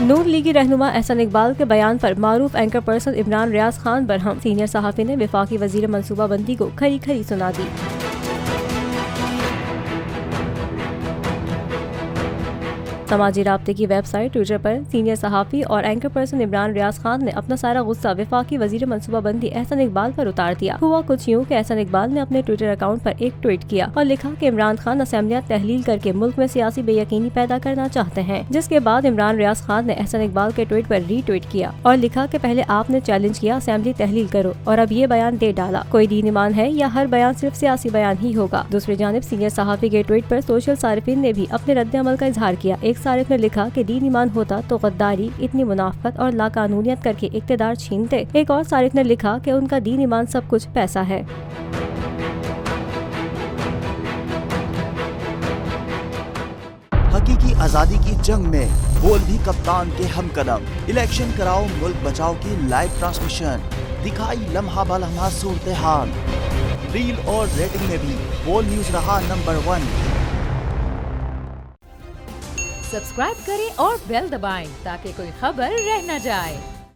नून लीगी रहनुमा एहसन इकबाल के बयान पर मारूफ anchor person Imran Riaz Khan Barham. Senior सहाफ़ी ने वफाकी वज़ीर मनसूबाबंदी को खरी खरी सुना दी। समाजी राब्ते की वेबसाइट ट्विटर पर सीनियर सहाफ़ी और एंकर पर्सन इमरान रियाज खान ने अपना सारा गुस्सा वफाकी वज़ीर मनसूबाबंदी एहसन इकबाल पर उतार दिया। हुआ कुछ यूँ कि एहसन इकबाल ने अपने ट्विटर अकाउंट पर एक ट्वीट किया और लिखा कि इमरान खान असेंबलियाँ तहलील करके मुल्क में सियासी बेयकीनी पैदा करना चाहते हैं। जिसके बाद इमरान रियाज खान ने एहसन इकबाल के ट्वीट पर रीट्वीट किया और लिखा कि पहले आपने चैलेंज किया असेंबली तहलील करो और अब ये बयान दे डाला। कोई दीन ईमान है या हर बयान सिर्फ सियासी बयान ही होगा। दूसरी जानिब सीनियर सहाफ़ी के ट्वीट पर सोशल सारिफिन ने भी अपने रद्द अमल का इजहार किया। एक सारिफ ने लिखा कि दीन ईमान होता तो गद्दारी, इतनी मुनाफत और लाकानूनियत करके इक़्तिदार छीनते। एक और सारिफ ने लिखा कि उनका दीन ईमान सब कुछ पैसा है। हकीकी आजादी की जंग में बोल भी कप्तान के हम कदम। इलेक्शन कराओ मुल्क बचाओ की लाइव ट्रांसमिशन दिखाई लम्हा ब लम्हा सूरत हाल। रील और रेटिंग में भी बोल न्यूज रहा नंबर 1। सब्सक्राइब करें और बेल दबाएं ताकि कोई खबर रह न जाए।